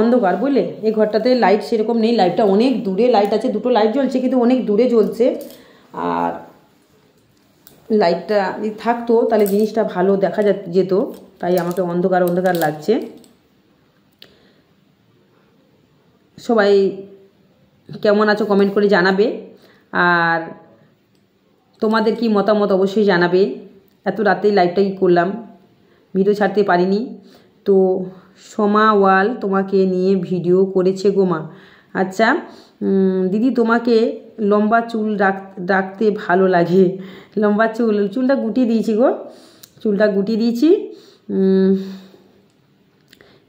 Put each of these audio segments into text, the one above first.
অন্ধকার বুঝলে, এই ঘরটাতে লাইট সেরকম নেই, লাইটটা অনেক দূরে লাইট আছে, দুটো লাইট জ্বলছে কিন্তু অনেক দূরে জ্বলছে। আর লাইটটা যদি থাকতো তাহলে জিনিসটা ভালো দেখা যেত, তাই আমাকে অন্ধকার অন্ধকার লাগছে। সবাই কেমন আছো কমেন্ট করে জানাবে, আর তোমাদের কি মতামত অবশ্যই জানাবে। এত রাতেই লাইভটাই করলাম, ভিডিও ছাড়তে পারিনি। তো সোমা ওয়াল তোমাকে নিয়ে ভিডিও করেছে গো মা। আচ্ছা দিদি, তোমাকে লম্বা চুল রাখতে ভালো লাগে? লম্বা চুলটা গুটিয়ে দিয়েছি গো, চুলটা গুটিয়ে দিয়েছি,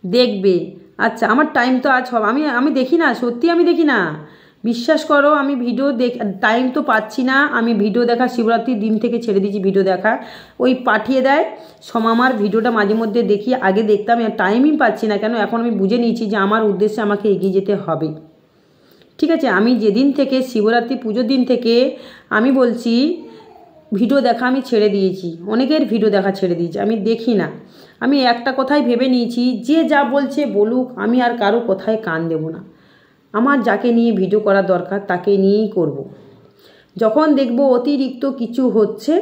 দেখবে। আচ্ছা আমার টাইম তো আজ হবে, আমি দেখি না, সত্যি আমি দেখি না, বিশ্বাস করো। আমি ভিডিও টাইম তো পাচ্ছি না, আমি ভিডিও দেখা শিবরাত্রির দিন থেকে ছেড়ে দিয়েছি ভিডিও দেখা। ওই পাঠিয়ে দেয় সমামার ভিডিওটা মাঝে মধ্যে দেখি, আগে দেখতাম, টাইমই পাচ্ছি না। কেন? এখন আমি বুঝে নিয়েছি যে আমার উদ্দেশ্যে আমাকে এগিয়ে যেতে হবে। ঠিক আছে, আমি যেদিন থেকে শিবরাত্রি পুজোর দিন থেকে আমি বলছি ভিডিও দেখা আমি ছেড়ে দিয়েছি, অনেকের ভিডিও দেখা ছেড়ে দিয়েছি, আমি দেখি না। আমি একটা কথাই ভেবে নিয়েছি, যে যা বলছে বলুক, আমি আর কারো কথায় কান দেব না। আমার যাকে নিয়ে ভিডিও করার দরকার তাকে নিয়েই করব। যখন দেখব অতিরিক্ত কিছু হচ্ছে,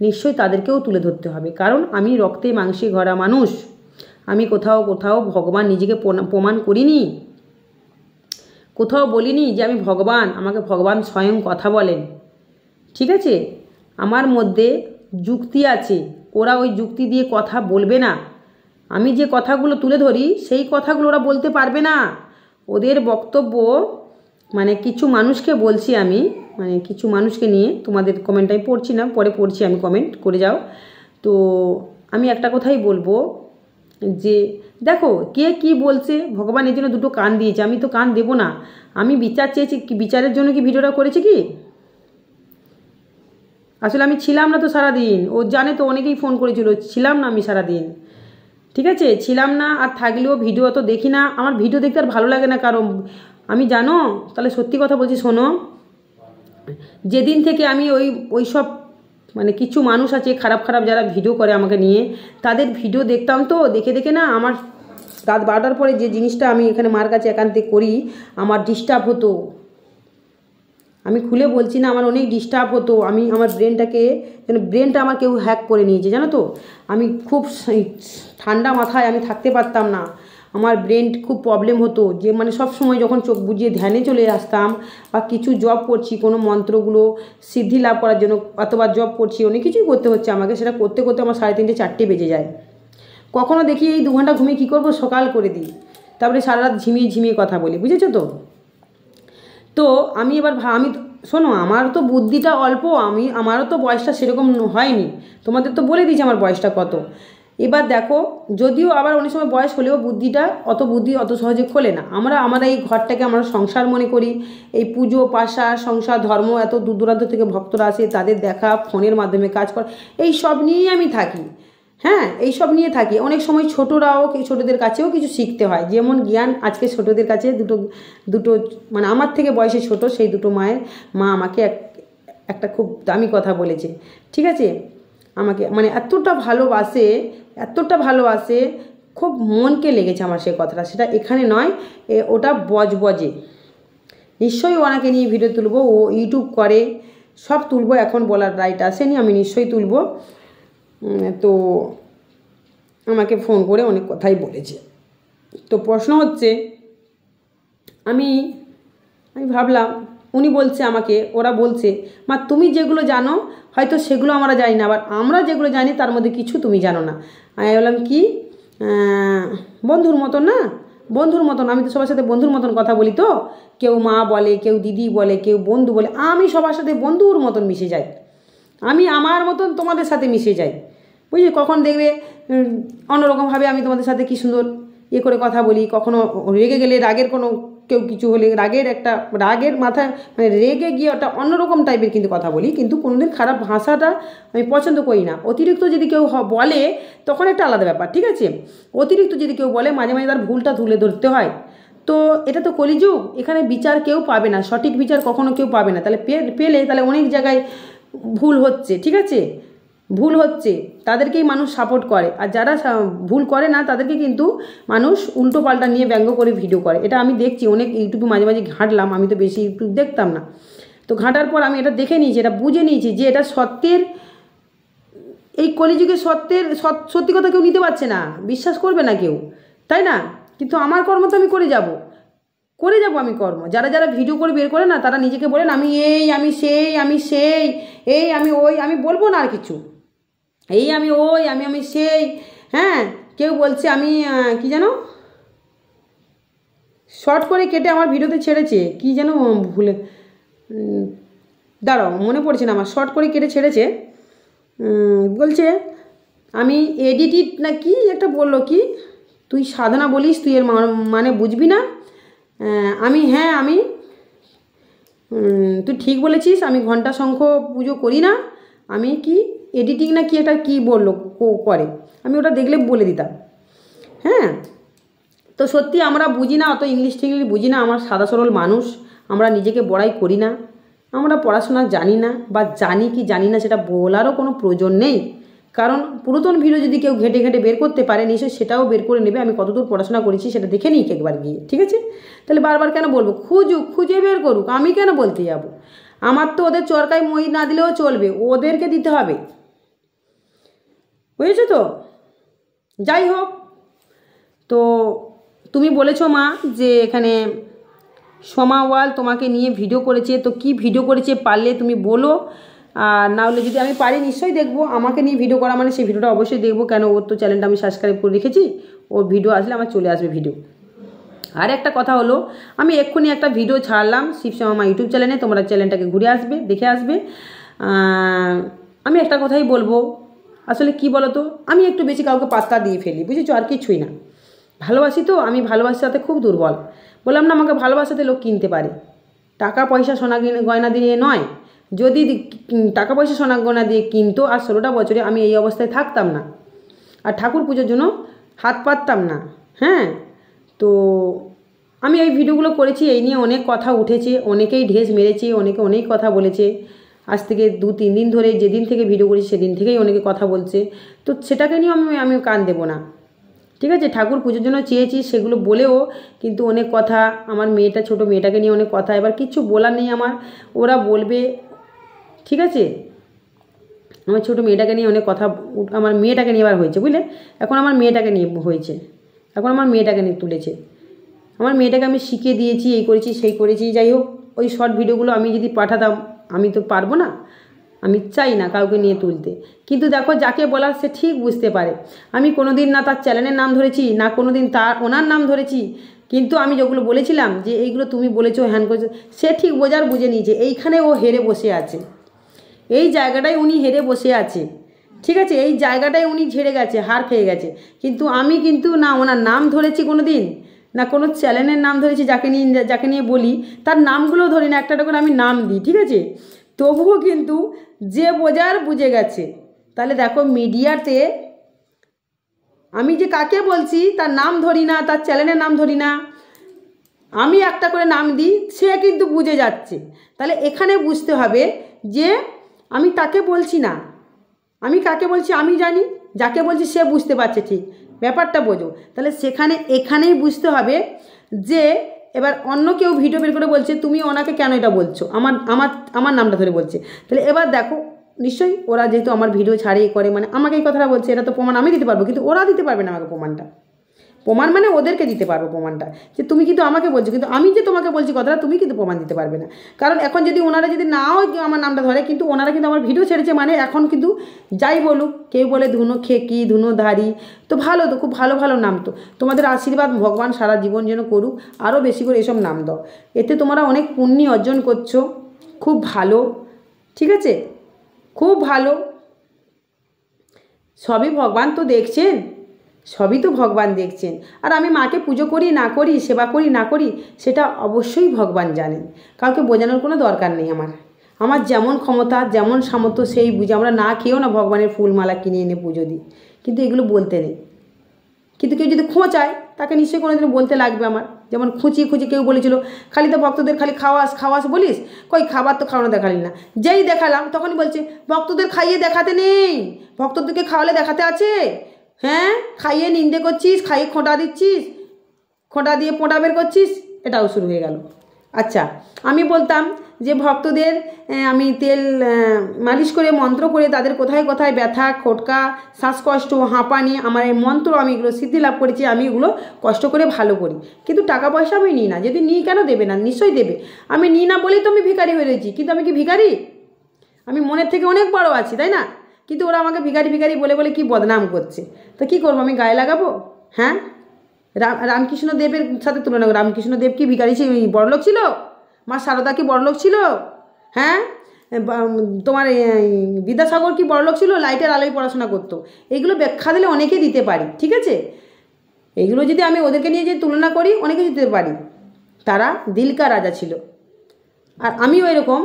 নিশ্চয়ই তাদেরকেও তুলে ধরতে হবে, কারণ আমি রক্তে মাংসে গড়া মানুষ। আমি কোথাও ভগবান নিজেকে প্রমাণ করিনি, কোথাও বলিনি যে আমি ভগবান, আমাকে ভগবান স্বয়ং কথা বলেন। ঠিক আছে, আমার মধ্যে যুক্তি আছে, ওরা ওই যুক্তি দিয়ে কথা বলবে না। আমি যে কথাগুলো তুলে ধরি সেই কথাগুলো ওরা বলতে পারবে না। ওদের বক্তব্য মানে কিছু মানুষকে বলছি আমি, মানে কিছু মানুষকে নিয়ে, তোমাদের কমেন্ট আমি পড়ছি না, পরে পড়ছি, আমি কমেন্ট করে যাও। তো আমি একটা কথাই বলবো যে দেখো কে কি বলছে, ভগবান এর জন্য দুটো কান দিয়েছে, আমি তো কান দেব না। আমি বিচার চেয়েছি, কি বিচারের জন্য কি ভিডিওটা করেছি কি? আসলে আমি ছিলাম না তো সারাদিন, ও জানে তো, অনেকেই ফোন করেছিল, ছিলাম না আমি সারাদিন। ঠিক আছে, ছিলাম না, আর থাকলেও ভিডিও তো দেখি না, আমার ভিডিও দেখতে আর ভালো লাগে না কারণ আমি, জানো, তাহলে সত্যি কথা বলছি শোনো, যেদিন থেকে আমি ওই সব মানে কিছু মানুষ আছে খারাপ যারা ভিডিও করে আমাকে নিয়ে, তাদের ভিডিও দেখতাম, তো দেখে দেখে না আমার রাত 12টার পরে যে জিনিসটা আমি এখানে মার কাছে একান্তে করি, আমার ডিস্টার্ব হতো। আমি খুলে বলছি না, আমার অনেক ডিস্টার্ব হতো। আমার ব্রেনটা আমার কেউ হ্যাক করে নিয়েছে, জানো তো। আমি খুব ঠান্ডা মাথায় আমি থাকতে পারতাম না, আমার ব্রেন খুব প্রবলেম হতো, যে মানে সব সময় যখন চোখ বুজিয়ে ধ্যানে চলে আসতাম, বা কিছু জব করছি কোনো মন্ত্রগুলো সিদ্ধি লাভ করার জন্য, অথবা জব করছি, অনেক কিছুই করতে হচ্ছে আমাকে, সেটা করতে করতে আমার 3:30 4টে বেজে যায়। কখনও দেখি এই 2 ঘন্টা ঘুমিয়ে কী করবো, সকাল করে দিই, তারপরে সারা রাত ঝিমিয়ে কথা বলি, বুঝেছো তো। তো আমি এবার শোনো, আমার তো বুদ্ধিটা অল্প, আমারও তো বয়সটা সেরকম হয়নি, তোমাদের তো বলে দিয়েছি আমার বয়সটা কত। এবার দেখো, যদিও আবার অনেক সময় বয়স হলেও বুদ্ধি অত সহজে খোলে না। আমরা এই ঘরটাকে আমরা সংসার মনে করি, এই পুজো পাশা সংসার ধর্ম, এত দূর দূরান্ত থেকে ভক্তরা আসে, তাদের দেখা, ফোনের মাধ্যমে কাজ করা, এই সব নিয়েই আমি থাকি। হ্যাঁ, এই সব নিয়ে থাকি। অনেক সময় ছোটদের কাছেও কিছু শিখতে হয়, যেমন জ্ঞান আজকে ছোটদের কাছে দুটো মানে আমার থেকে বয়সে ছোট সেই দুটো মা আমাকে একটা খুব দামি কথা বলেছে। ঠিক আছে, আমাকে মানে এতটা ভালোবাসে, খুব মনকে লেগেছে আমার সেই কথাটা। সেটা এখানে নয়, ওটা বজবজে। নিশ্চয়ই ওনাকে নিয়ে ভিডিও তুলবো, ও ইউটিউব করে, সব তুলবো, এখন বলার রাইট আসেনি, আমি নিশ্চয়ই তুলবো। তো আমাকে ফোন করে অনেক কথাই বলেছে। তো প্রশ্ন হচ্ছে, আমি ভাবলাম, উনি বলছে আমাকে, ওরা বলছে মা তুমি যেগুলো জানো হয়তো সেগুলো আমরা জানি না, আবার আমরা যেগুলো জানি তার মধ্যে কিছু তুমি জানো না। আমি বললাম কি, বন্ধুর মতন না, বন্ধুর মতন, আমি তো সবার সাথে বন্ধুর মতন কথা বলি। তো কেউ মা বলে, কেউ দিদি বলে, কেউ বন্ধু বলে, আমি সবার সাথে বন্ধুর মতন মিশে যাই, আমি আমার মতন তোমাদের সাথে মিশে যাই, বুঝলি। কখন দেখবে অন্যরকমভাবে আমি তোমাদের সাথে কী সুন্দর করে কথা বলি, কখনো রেগে গেলে রাগের কেউ কিছু হলে রাগের মাথায় মানে রেগে গিয়ে ওটা অন্যরকম টাইপের কিন্তু কথা বলি, কিন্তু কোনোদিন খারাপ ভাষাটা আমি পছন্দ করি না। অতিরিক্ত যদি কেউ বলে তখন একটা আলাদা ব্যাপার, ঠিক আছে। অতিরিক্ত যদি কেউ বলে, মাঝে মাঝে তার ভুলটা তুলে ধরতে হয়। তো এটা তো কলিযুগ, এখানে বিচার কেউ পাবে না, সঠিক বিচার কখনো কেউ পাবে না। তাহলে পেলে তাহলে অনেক জায়গায় ভুল হচ্ছে, ঠিক আছে। ভুল হচ্ছে তাদেরকেই মানুষ সাপোর্ট করে, আর যারা ভুল করে না তাদেরকে কিন্তু মানুষ উল্টো পাল্টা নিয়ে ব্যঙ্গ করে ভিডিও করে। এটা আমি দেখছি, অনেক ইউটিউবে মাঝে মাঝে ঘাঁটলাম, আমি তো বেশি ইউটিউব দেখতাম না, তো ঘাঁটার পর আমি এটা দেখে নিয়েছি, এটা বুঝে নিয়েছি যে এটা সত্যের, এই কলিযুগে সত্যি কথা কেউ নিতে পারছে না, বিশ্বাস করবে না কেউ, তাই না? কিন্তু আমার কর্ম তো আমি করে যাব আমি কর্ম। যারা যারা ভিডিও করে বের করে না তারা নিজেকে বলেন আমি এই, আমি সেই, এই আমি ওই, আমি বলবো না আর কিছু, এই আমি ওই, আমি সেই। হ্যাঁ, কেউ বলছে আমি কি যেন শর্ট করে কেটে আমার ভিডিওতে ছেড়েছে, কি যেন ভুলে দাঁড়াও মনে পড়ছে না আমার, শর্ট করে কেটে ছেড়েছে, বলছে আমি এডিটেড না কি একটা বললো, কি তুই সাধনা বলিস, তুই এর মানে বুঝবি না, আমি হ্যাঁ আমি তুই ঠিক বলেছিস, আমি ঘণ্টা শঙ্খ পুজো করি না, আমি কি এডিটিং না কি একটা কি বললো করে, আমি ওটা দেখলে বলে দিতাম। হ্যাঁ, তো সত্যি আমরা বুঝি না, অত ইংলিশ টিংলিশ বুঝি না, আমরা সাদা সরল মানুষ, আমরা নিজেকে বড়াই করি না, আমরা পড়াশোনা জানি না, বা জানি কি জানি না সেটা বলারও কোনো প্রয়োজন নেই, কারণ পুরাতন ভিডিও যদি কেউ ঘেটে ঘেটে বের করতে পারে নিশ্চয়ই সেটাও বের করে নেবে আমি কতদূর পড়াশোনা করেছি সেটা দেখে নিই একবার গিয়ে, ঠিক আছে? তাহলে বারবার কেন বলবো? খুঁজে বের করুক, আমি কেন বলতে যাব? আমার তো ওদের চরকায় মই না দিলেও চলবে, ওদেরকে দিতে হবে, বুঝেছো তো? যাই হোক, তো তুমি বলেছো মা যে এখানে সোমা ওয়াল তোমাকে নিয়ে ভিডিও করেছে, তো কি ভিডিও করেছে পারলে তুমি বলো, আর না হলে যদি আমি পারি নিশ্চয়ই দেখবো, আমাকে নিয়ে ভিডিও করা মানে সেই ভিডিওটা অবশ্যই দেখবো, কেন ওর তো চ্যানেলটা আমি সাবস্ক্রাইব করে রেখেছি, ওর ভিডিও আসলে আমার চলে আসবে ভিডিও। আর একটা কথা হলো, আমি এক্ষুনি একটা ভিডিও ছাড়লাম শিবশ্যামা ইউটিউব চ্যানেলে, তোমরা চ্যানেলটাকে ঘুরে আসবে, দেখে আসবে। আমি একটা কথাই বলবো, আসলে কি বলো তো, আমি একটু বেশি কাউকে পাত্তা দিয়ে ফেলি, বুঝেছো, আর কিছুই না, ভালোবাসি তো আমি, ভালোবাসার সাথে খুব দুর্বল, বললাম না আমাকে ভালোবাসাতে লোক কিনতে পারে, টাকা পয়সা সোনা গয়না দিয়ে নয়, যদি টাকা পয়সা সোনা গয়না দিয়ে কিনতো আর 16টা বছরে আমি এই অবস্থায় থাকতাম না, আর ঠাকুর পুজোর জন্য হাত পাততাম না। হ্যাঁ, তো আমি এই ভিডিওগুলো করেছি, এই নিয়ে অনেক কথা উঠেছে, অনেকেই ঢেস মেরেছে, অনেকে অনেক কথা বলেছে, আজ থেকে 2-3 দিন ধরে, যেদিন থেকে ভিডিও করেছি সেদিন থেকেই অনেকে কথা বলছে, তো সেটাকে নিয়েও আমি কান দেবো না, ঠিক আছে? ঠাকুর পুজোর জন্য চেয়েছি সেগুলো বলেও কিন্তু অনেক কথা, আমার মেয়েটা, ছোটো মেয়েটাকে নিয়ে অনেক কথা, এবার কিচ্ছু বলার নেই আমার, ওরা বলবে, ঠিক আছে? আমার ছোটো মেয়েটাকে নিয়ে অনেক কথা, আমার মেয়েটাকে নিয়ে এবার হয়েছে, বুঝলে, এখন আমার মেয়েটাকে নিয়ে হয়েছে, এখন আমার মেয়েটাকে নিয়ে তুলেছে, আমার মেয়েটাকে আমি শিখিয়ে দিয়েছি, এই করেছি সেই করেছি। যাই হোক, ওই শর্ট ভিডিওগুলো আমি যদি পাঠাতাম, আমি তো পারবো না, আমি চাই না কাউকে নিয়ে তুলতে, কিন্তু দেখো যাকে বলার সে ঠিক বুঝতে পারে, আমি কোনো দিন না তার চ্যানেলের নাম ধরেছি, না কোনো দিন ওনার নাম ধরেছি, কিন্তু আমি যেগুলো বলেছিলাম যে এইগুলো তুমি বলেছো, হ্যান করেছো, সে ঠিক বুঝে নিয়েছে, এইখানে ও হেরে বসে আছে, এই জায়গাটায় উনি হেরে বসে আছে, ঠিক আছে? এই জায়গাটায় উনি ঝেড়ে গেছে, হার খেয়ে গেছে, কিন্তু আমি কিন্তু না ওনার নাম ধরেছি কোনো দিন, না কোনো চ্যানেলের নাম ধরেছি, যাকে নিয়ে বলি তার নামগুলো ধরি না, একটা করে আমি নাম দিই, ঠিক আছে? তবুও কিন্তু যে বোঝার বুঝে গেছে। তাহলে দেখো মিডিয়াতে আমি যে কাকে বলছি তার নাম ধরি না, তার চ্যানেলের নাম ধরি না, আমি একটা করে নাম দিই, সে কিন্তু বুঝে যাচ্ছে। তাহলে এখানে বুঝতে হবে যে আমি তাকে বলছি না, আমি কাকে বলছি আমি জানি, যাকে বলছি সে বুঝতে পারছে, ঠিক ব্যাপারটা বোঝো। তাহলে এখানেই বুঝতে হবে যে এবার অন্য কেউ ভিডিও বের করে বলছে তুমি ওনাকে কেন এটা বলছো, আমার নামটা ধরে বলছে, তাহলে এবার দেখো নিশ্চয়ই ওরা যেহেতু আমার ভিডিও ছাড়ে করে, মানে আমাকে এই কথাটা বলছে, এটা তো প্রমাণ আমি দিতে পারবো, কিন্তু ওরা দিতে পারবে না আমাকে প্রমাণ মানে ওদেরকে দিতে পারবো প্রমাণটা, যে তুমি কিন্তু আমাকে বলছো, কিন্তু আমি যে তোমাকে বলছি কথাটা তুমি কিন্তু প্রমাণ দিতে পারবে না। কারণ এখন যদি ওনারা যদি নাও আমার নামটা ধরে, কিন্তু ওনারা কিন্তু আমার ভিডিও ছেড়েছে, মানে এখন কিন্তু যাই বলুক, কেউ বলে ধুনো খেকি, ধুনো ধারি, তো ভালো, তো খুব ভালো ভালো নাম, তো তোমাদের আশীর্বাদ ভগবান সারা জীবন যেন করুক, আরও বেশি করে এসব নাম দাও, এতে তোমরা অনেক পুণ্য অর্জন করছো, খুব ভালো, ঠিক আছে, খুব ভালো, সবই ভগবান তো দেখছেন, সবই তো ভগবান দেখছেন। আর আমি মাকে পুজো করি না করি, সেবা করি না করি, সেটা অবশ্যই ভগবান জানেন, কাউকে বোঝানোর কোনো দরকার নেই আমার যেমন ক্ষমতা যেমন সামর্থ্য সেই বুঝে, আমরা না খেয়েও না ভগবানের ফুলমালা কিনে এনে পুজো দিই, কিন্তু এগুলো বলতে নেই, কিন্তু কেউ যদি খোঁচায় তাকে নিশ্চয়ই কোনোদিন বলতে লাগবে আমার। যেমন খুঁচিয়ে খুঁচিয়ে কেউ বলেছিল খালি তো ভক্তদের খালি খাওয়াস খাওয়াস বলিস, কই খাবার তো খাওয়ানো দেখালি না। যেই দেখালাম তখনই বলছে ভক্তদের খাইয়ে দেখাতে নেই, ভক্তদেরকে খাওয়ালে দেখাতে আছে। হ্যাঁ, খাইয়ে নিন্দে করছিস, খাইয়ে খোঁটা দিচ্ছিস, খোঁটা দিয়ে পোঁটা বের করছিস, এটাও শুরু হয়ে গেল। আচ্ছা, আমি বলতাম যে ভক্তদের আমি তেল মালিশ করে মন্ত্র করে তাদের কোথায় কোথায় ব্যথা, খোটকা, শ্বাসকষ্ট, হাঁপানি, আমার এই মন্ত্র আমি এগুলো সিদ্ধি লাভ করেছি, আমি এগুলো কষ্ট করে ভালো করি। কিন্তু টাকা পয়সা আমি নিই না। যদি নিই কেন দেবে না? নিশ্চয়ই দেবে। আমি নিই না বলেই তো আমি ভিখারি হয়ে রয়েছি। কিন্তু আমি কি ভিখারি? আমি মনের থেকে অনেক বড় আছি, তাই না? কিন্তু ওরা আমাকে ভিখারি ভিখারি বলে বলে কি বদনাম করছে। তো কী করবো? আমি গায়ে লাগাবো? হ্যাঁ, রামকৃষ্ণ দেবের সাথে তুলনা করো। রামকৃষ্ণ দেব কি ভিখারি বড়লোক ছিল? মা সারদা কি বড়লোক ছিল? হ্যাঁ, তোমার বিদ্যাসাগর কি বড়লোক ছিল? লাইটের আলোয় পড়াশোনা করতো। এইগুলো ব্যাখ্যা দিলে অনেকে দিতে পারি, ঠিক আছে? এইগুলো যদি আমি ওদেরকে নিয়ে যে তুলনা করি, অনেকে দিতে পারি। তারা দিলকা রাজা ছিল। আর আমিও এরকম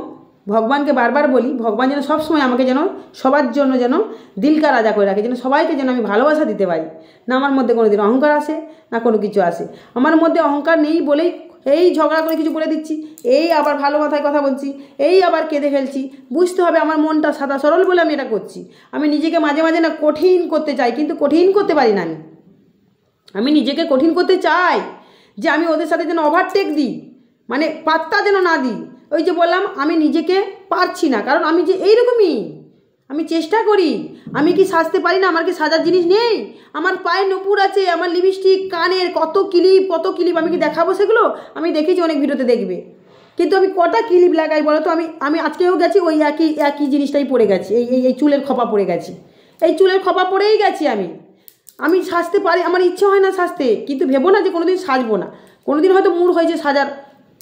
ভগবানকে বারবার বলি, ভগবান যেন সবসময় আমাকে যেন সবার জন্য যেন দিলকা রাজা করে রাখে, যেন সবাইকে যেন আমি ভালোবাসা দিতে পারি। না আমার মধ্যে কোনো দিন অহংকার আসে, না কোনো কিছু আসে। আমার মধ্যে অহংকার নেই বলেই এই ঝগড়া করে কিছু বলে দিচ্ছি, এই আবার ভালো মাথায় কথা বলছি, এই আবার কেঁদে ফেলছি। বুঝতে হবে আমার মনটা সাদা সরল বলে আমি এটা করছি। আমি নিজেকে মাঝে মাঝে না কঠিন করতে চাই, কিন্তু কঠিন করতে পারি না। আমি নিজেকে কঠিন করতে চাই যে আমি ওদের সাথে যেন ওভারটেক দিই, মানে পাত্তা যেন না দিই। ওই যে বললাম, আমি নিজেকে পারছি না, কারণ আমি যে এইরকমই। আমি চেষ্টা করি। আমি কি সাজতে পারি না? আমার কি সাজার জিনিস নেই? আমার পায়ে নুপুর আছে, আমার লিপস্টিক, কানের কত ক্লিপ আমি কি দেখাবো সেগুলো? আমি দেখেছি, অনেক ভিডিওতে দেখবে। কিন্তু আমি কটা ক্লিপ লাগাই বলো তো? আমি আজকেও গেছি ওই একই জিনিসটাই পরে গেছি, এই চুলের খোপা পরে গেছি, এই চুলের খোপা পরেই গেছি। আমি সাজতে পারি, আমার ইচ্ছে হয় না সাজতে, কিন্তু ভেবো না যে কোনোদিন সাজবো না। কোনোদিন হয়তো মুড হয়েছে সাজার,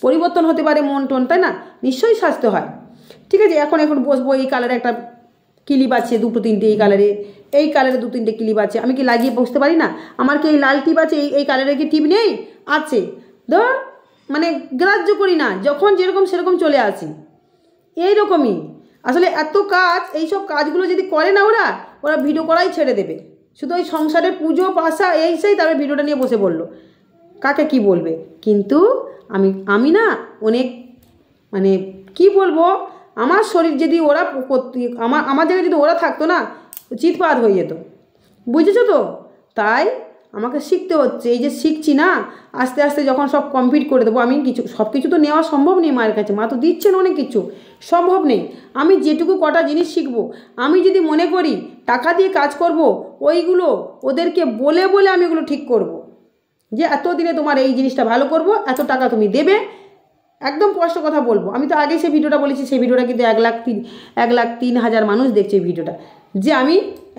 পরিবর্তন হতে পারে মন টন, তাই না? নিশ্চয়ই সাজতে হয়, ঠিক আছে? এখন বসবো, এই কালারে একটা ক্লিপ আছে, দুটো তিনটে এই কালারে, এই কালারে দু তিনটে ক্লিপ আছে, আমি কি লাগিয়ে বসতে পারি না? আমার কি এই লাল টিপ আছে, এই কালারের কি টিপ নেই? আছে। ধর, মানে গ্রাহ্য করি না, যখন যেরকম সেরকম চলে আসি। এইরকমই আসলে এত কাজ, এইসব কাজগুলো যদি করে না ওরা ভিডিও করাই ছেড়ে দেবে। শুধু ওই সংসারের পুজো পাশা এই সেই, তারপরে ভিডিওটা নিয়ে বসে পড়লো, কাকে কি বলবে। কিন্তু আমি না অনেক, মানে কি বলবো, আমার শরীর যদি ওরা আমার জায়গায় যদি ওরা থাকতো না, চিৎপাত হয়ে যেত, বুঝেছো তো? তাই আমাকে শিখতে হচ্ছে। এই যে শিখছি না, আস্তে আস্তে যখন সব কমপ্লিট করে দেবো, আমি সব কিছু তো নেওয়া সম্ভব নেই মায়ের কাছে। মা তো দিচ্ছেন অনেক কিছু, সম্ভব নেই। আমি যেটুকু কটা জিনিস শিখবো, আমি যদি মনে করি টাকা দিয়ে কাজ করব, ওইগুলো ওদেরকে বলে বলে আমি ওগুলো ঠিক করব, যে এত দিনে তোমার এই জিনিসটা ভালো করব, এত টাকা তুমি দেবে, একদম স্পষ্ট কথা বলবো। আমি তো আগেই সেই ভিডিওটা বলেছি, সেই ভিডিওটা কিন্তু 1,03,000 মানুষ দেখছে এই ভিডিওটা। যে আমি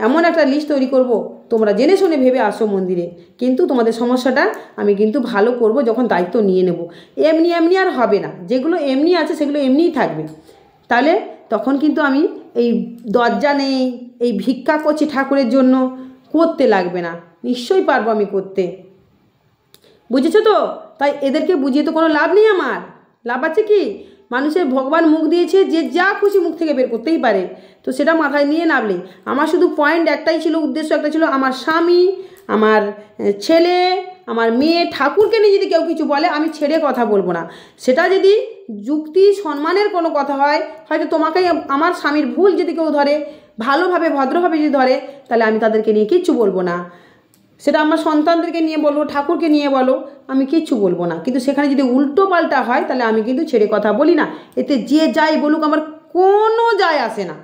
এমন একটা লিস্ট তৈরি করব, তোমরা জেনে শুনে ভেবে আসো মন্দিরে, কিন্তু তোমাদের সমস্যাটা আমি কিন্তু ভালো করব যখন দায়িত্ব নিয়ে নেব। এমনি এমনি আর হবে না, যেগুলো এমনি আছে সেগুলো এমনিই থাকবে। তাহলে তখন কিন্তু আমি এই দরজা নেই, এই ভিক্ষা করছি ঠাকুরের জন্য করতে লাগবে না, নিশ্চয়ই পারবো আমি করতে। বুঝেছো তো? তাই এদেরকে বুঝিয়ে তো কোনো লাভ নেই। আমার লাভ আছে কি? মানুষের ভগবান মুখ দিয়েছে, যে যা খুশি মুখ থেকে বের করতেই পারে, তো সেটা মাথায় নিয়ে নামলে। আমার শুধু পয়েন্ট একটাই ছিল, উদ্দেশ্য একটা ছিল, আমার স্বামী, আমার ছেলে, আমার মেয়ে, ঠাকুরকে নিয়ে যদি কেউ কিছু বলে, আমি ছেড়ে কথা বলবো না। সেটা যদি যুক্তি সম্মানের কোনো কথা হয়, হয়তো তোমাকেই আমার স্বামীর ভুল যদি কেউ ধরে, ভালোভাবে ভদ্রভাবে যদি ধরে, তাহলে আমি তাদেরকে নিয়ে কিচ্ছু বলবো না। সেটা আমার সন্তানদেরকে নিয়ে বলো, ঠাকুরকে নিয়ে বলো, আমি কিচ্ছু বলবো না। কিন্তু সেখানে যদি উল্টো পাল্টা হয়, তাহলে আমি কিন্তু ছেড়ে কথা বলি না। এতে যে যাই বলুক আমার কোনো যায় আসে না।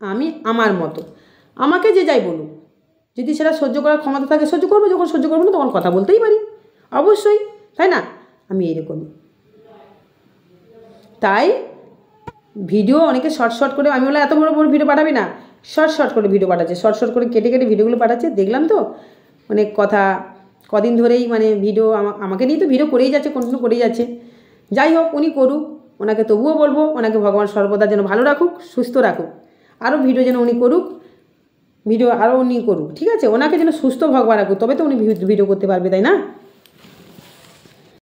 আমি আমার মতো, আমাকে যে যাই বলুক, যদি সেটা সহ্য করার ক্ষমতা থাকে সহ্য করবো, যখন সহ্য করবো না তখন কথা বলতেই পারি, অবশ্যই, তাই না? আমি এরকমই। তাই ভিডিও অনেকে শর্ট করে, আমি বলে এত বড় বড় ভিডিও পাঠাবি না, শর্ট করে ভিডিও পাঠাচ্ছে, শর্ট করে কেটে কেটে ভিডিওগুলো পাঠাচ্ছে। দেখলাম তো অনেক কথা, কদিন ধরেই মানে ভিডিও আমাকে নিয়ে তো ভিডিও করেই যাচ্ছে, কন্টিনিউ করেই যাচ্ছে। যাই হোক, উনি করুক, ওনাকে তবুও বলবো, ওনাকে ভগবান সর্বদা যেন ভালো রাখুক, সুস্থ রাখুক। আরও ভিডিও যেন উনি করুক, ভিডিও আরও উনি করুক, ঠিক আছে? ওনাকে যেন সুস্থ ভগবান রাখুক, তবে তো উনি ভিডিও করতে পারবে, তাই না?